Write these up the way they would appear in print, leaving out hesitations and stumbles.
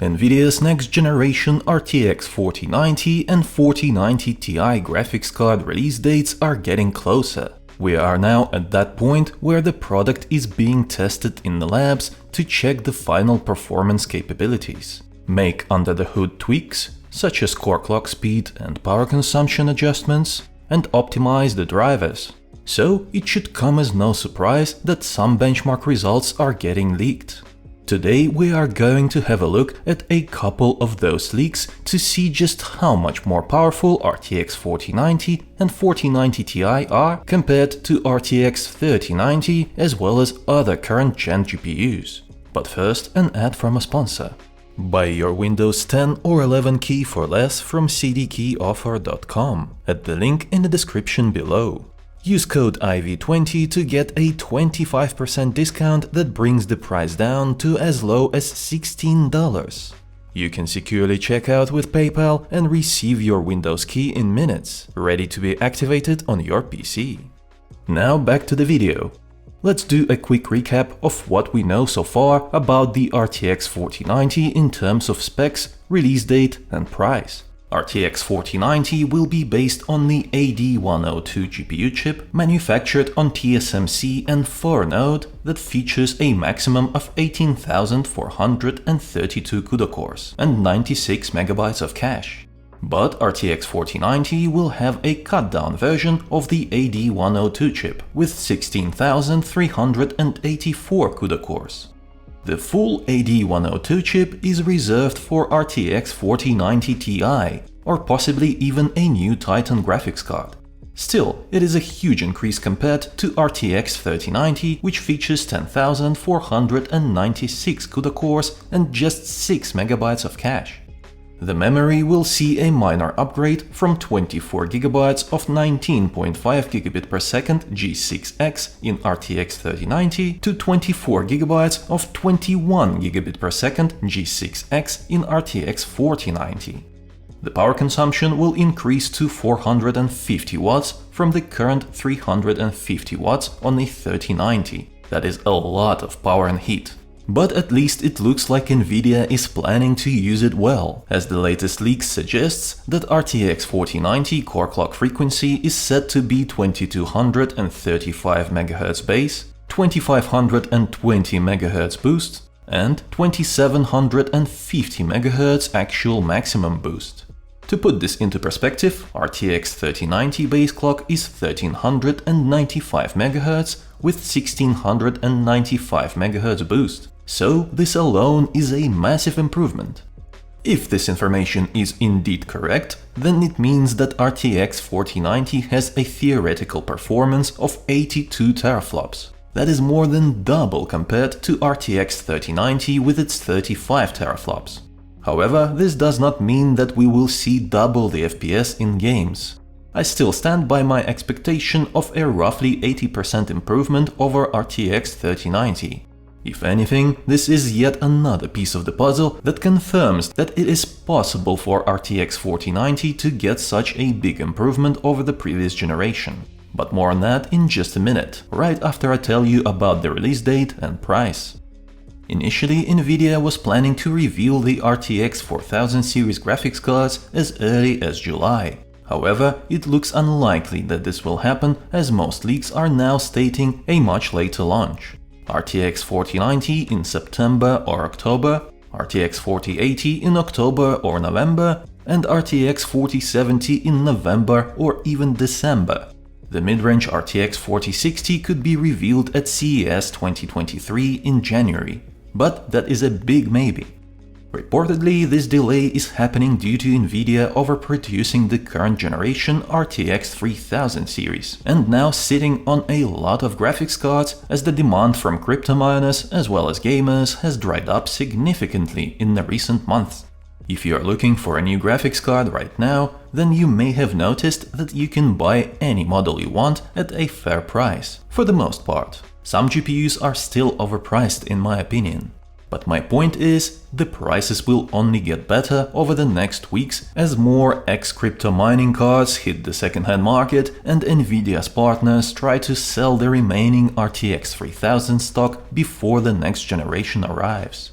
NVIDIA's next-generation RTX 4090 and 4090 Ti graphics card release dates are getting closer. We are now at that point where the product is being tested in the labs to check the final performance capabilities, make under-the-hood tweaks, such as core clock speed and power consumption adjustments, and optimize the drivers. So it should come as no surprise that some benchmark results are getting leaked. Today we are going to have a look at a couple of those leaks to see just how much more powerful RTX 4090 and 4090 Ti are compared to RTX 3090 as well as other current gen GPUs. But first, an ad from a sponsor. Buy your Windows 10 or 11 key for less from cdkeyoffer.com at the link in the description below. Use code IV20 to get a 25% discount that brings the price down to as low as $16. You can securely check out with PayPal and receive your Windows key in minutes, ready to be activated on your PC. Now back to the video. Let's do a quick recap of what we know so far about the RTX 4090 in terms of specs, release date and price. RTX 4090 will be based on the AD102 GPU chip manufactured on TSMC N4 node that features a maximum of 18,432 CUDA cores and 96 MB of cache. But RTX 4090 will have a cut-down version of the AD102 chip with 16,384 CUDA cores. The full AD102 chip is reserved for RTX 4090 Ti, or possibly even a new Titan graphics card. Still, it is a huge increase compared to RTX 3090, which features 10,496 CUDA cores and just 6 MB of cache. The memory will see a minor upgrade from 24 GB of 19.5 gigabit per second G6X in RTX 3090 to 24 GB of 21 gigabit per second G6X in RTX 4090. The power consumption will increase to 450 watts from the current 350 watts on the 3090. That is a lot of power and heat. But at least it looks like NVIDIA is planning to use it well, as the latest leak suggests that RTX 4090 core clock frequency is set to be 2235 MHz base, 2520 MHz boost, and 2750 MHz actual maximum boost. To put this into perspective, RTX 3090 base clock is 1395 MHz with 1695 MHz boost. So this alone is a massive improvement. If this information is indeed correct, then it means that RTX 4090 has a theoretical performance of 82 teraflops. That is more than double compared to RTX 3090 with its 35 teraflops. However, this does not mean that we will see double the FPS in games. I still stand by my expectation of a roughly 80% improvement over RTX 3090. If anything, this is yet another piece of the puzzle that confirms that it is possible for RTX 4090 to get such a big improvement over the previous generation. But more on that in just a minute, right after I tell you about the release date and price. Initially, NVIDIA was planning to reveal the RTX 4000 series graphics cards as early as July. However, it looks unlikely that this will happen, as most leaks are now stating a much later launch. RTX 4090 in September or October, RTX 4080 in October or November, and RTX 4070 in November or even December. The mid-range RTX 4060 could be revealed at CES 2023 in January, but that is a big maybe. Reportedly, this delay is happening due to NVIDIA overproducing the current generation RTX 3000 series, and now sitting on a lot of graphics cards as the demand from crypto miners as well as gamers has dried up significantly in the recent months. If you are looking for a new graphics card right now, then you may have noticed that you can buy any model you want at a fair price, for the most part. Some GPUs are still overpriced in my opinion. But my point is, the prices will only get better over the next weeks as more ex-crypto mining cards hit the second-hand market and NVIDIA's partners try to sell the remaining RTX 3000 stock before the next generation arrives.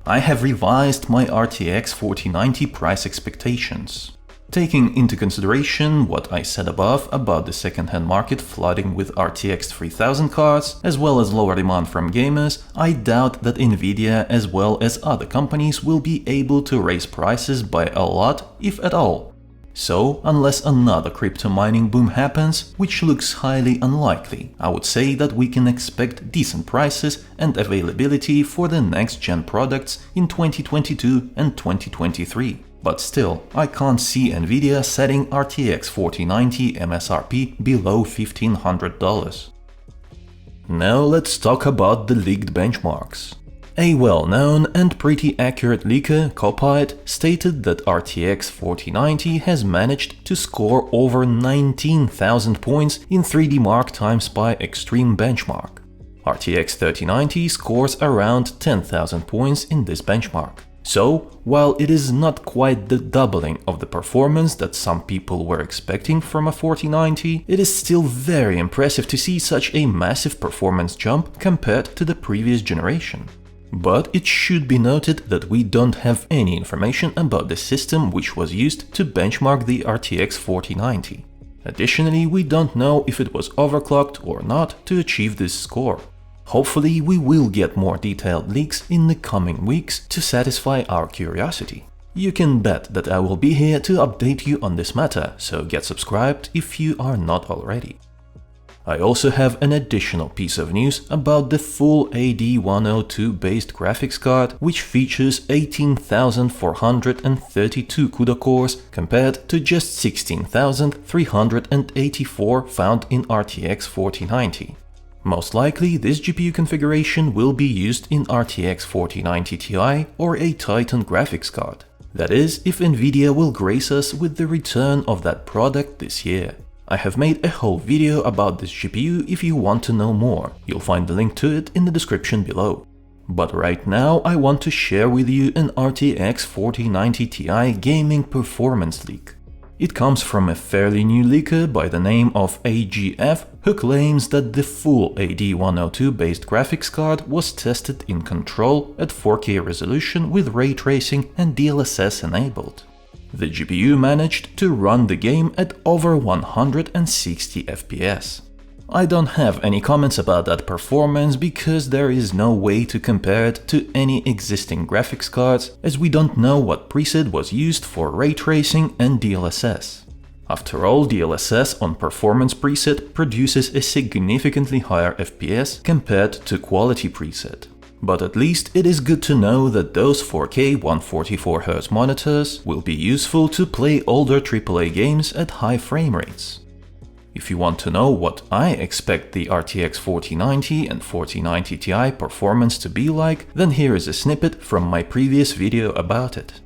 I have revised my RTX 4090 price expectations. Taking into consideration what I said above about the second-hand market flooding with RTX 3000 cards, as well as lower demand from gamers, I doubt that NVIDIA as well as other companies will be able to raise prices by a lot, if at all. So, unless another crypto mining boom happens, which looks highly unlikely, I would say that we can expect decent prices and availability for the next-gen products in 2022 and 2023. But still, I can't see NVIDIA setting RTX 4090 MSRP below $1,500. Now let's talk about the leaked benchmarks. A well-known and pretty accurate leaker, Copite, stated that RTX 4090 has managed to score over 19,000 points in 3D Mark x Pi Extreme benchmark. RTX 3090 scores around 10,000 points in this benchmark. So, while it is not quite the doubling of the performance that some people were expecting from a 4090, it is still very impressive to see such a massive performance jump compared to the previous generation. But it should be noted that we don't have any information about the system which was used to benchmark the RTX 4090. Additionally, we don't know if it was overclocked or not to achieve this score. Hopefully, we will get more detailed leaks in the coming weeks to satisfy our curiosity. You can bet that I will be here to update you on this matter, so get subscribed if you are not already. I also have an additional piece of news about the full AD102 based graphics card, which features 18,432 CUDA cores compared to just 16,384 found in RTX 4090. Most likely, this GPU configuration will be used in RTX 4090 Ti or a Titan graphics card. That is, if NVIDIA will grace us with the return of that product this year. I have made a whole video about this GPU if you want to know more. You'll find the link to it in the description below. But right now I want to share with you an RTX 4090 Ti gaming performance leak. It comes from a fairly new leaker by the name of AGF, who claims that the full AD102 based graphics card was tested in Control at 4K resolution with ray tracing and DLSS enabled. The GPU managed to run the game at over 160 FPS. I don't have any comments about that performance because there is no way to compare it to any existing graphics cards, as we don't know what preset was used for ray tracing and DLSS. After all, DLSS on performance preset produces a significantly higher FPS compared to quality preset. But at least it is good to know that those 4K 144Hz monitors will be useful to play older AAA games at high frame rates. If you want to know what I expect the RTX 4090 and 4090 Ti performance to be like, then here is a snippet from my previous video about it.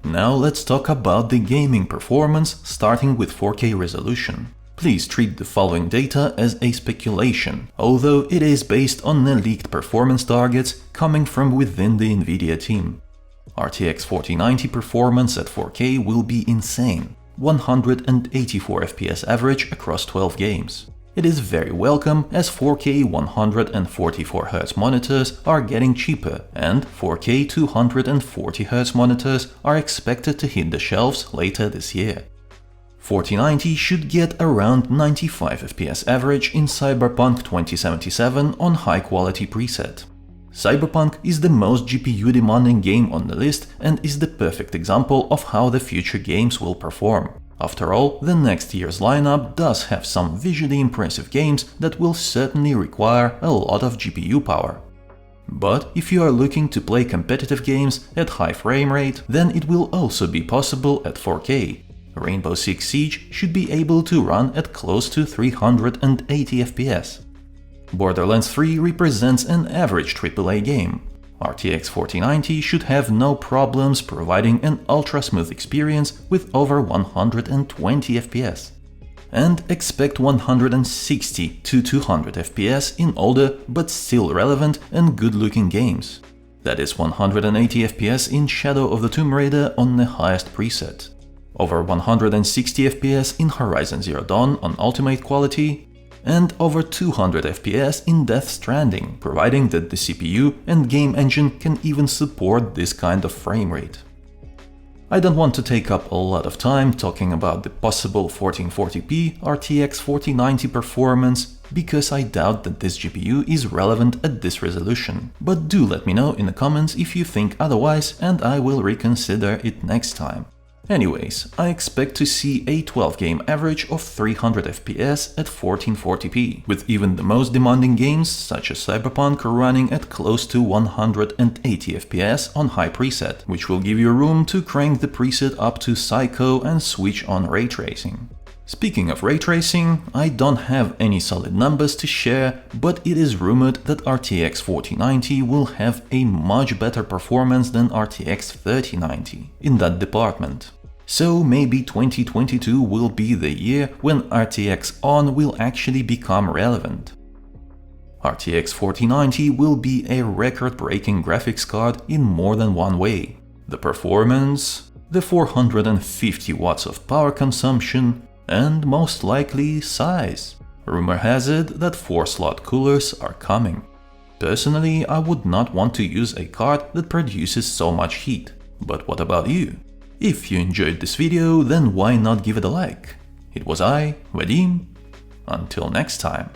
Now let's talk about the gaming performance, starting with 4K resolution. Please treat the following data as a speculation, although it is based on the leaked performance targets coming from within the NVIDIA team. RTX 4090 performance at 4K will be insane. 184 FPS average across 12 games. It is very welcome as 4K 144Hz monitors are getting cheaper and 4K 240Hz monitors are expected to hit the shelves later this year. 4090 should get around 95 FPS average in Cyberpunk 2077 on high-quality preset. Cyberpunk is the most GPU-demanding game on the list and is the perfect example of how the future games will perform. After all, the next year's lineup does have some visually impressive games that will certainly require a lot of GPU power. But if you are looking to play competitive games at high frame rate, then it will also be possible at 4K. Rainbow Six Siege should be able to run at close to 380 FPS. Borderlands 3 represents an average AAA game. RTX 4090 should have no problems providing an ultra-smooth experience with over 120 FPS. And expect 160 to 200 FPS in older but still relevant and good-looking games. That is 180 FPS in Shadow of the Tomb Raider on the highest preset. Over 160 FPS in Horizon Zero Dawn on ultimate quality, and over 200 FPS in Death Stranding, providing that the CPU and game engine can even support this kind of frame rate. I don't want to take up a lot of time talking about the possible 1440p RTX 4090 performance, because I doubt that this GPU is relevant at this resolution, but do let me know in the comments if you think otherwise and I will reconsider it next time. Anyways, I expect to see a 12-game average of 300 FPS at 1440p, with even the most demanding games such as Cyberpunk running at close to 180 FPS on high preset, which will give you room to crank the preset up to Psycho and switch on ray tracing. Speaking of ray tracing, I don't have any solid numbers to share, but it is rumored that RTX 4090 will have a much better performance than RTX 3090 in that department. So maybe 2022 will be the year when RTX On will actually become relevant. RTX 4090 will be a record-breaking graphics card in more than one way. The performance, the 450 watts of power consumption, and most likely size. Rumor has it that 4-slot coolers are coming. Personally, I would not want to use a card that produces so much heat. But what about you? If you enjoyed this video, then why not give it a like? It was I, Vadim. Until next time.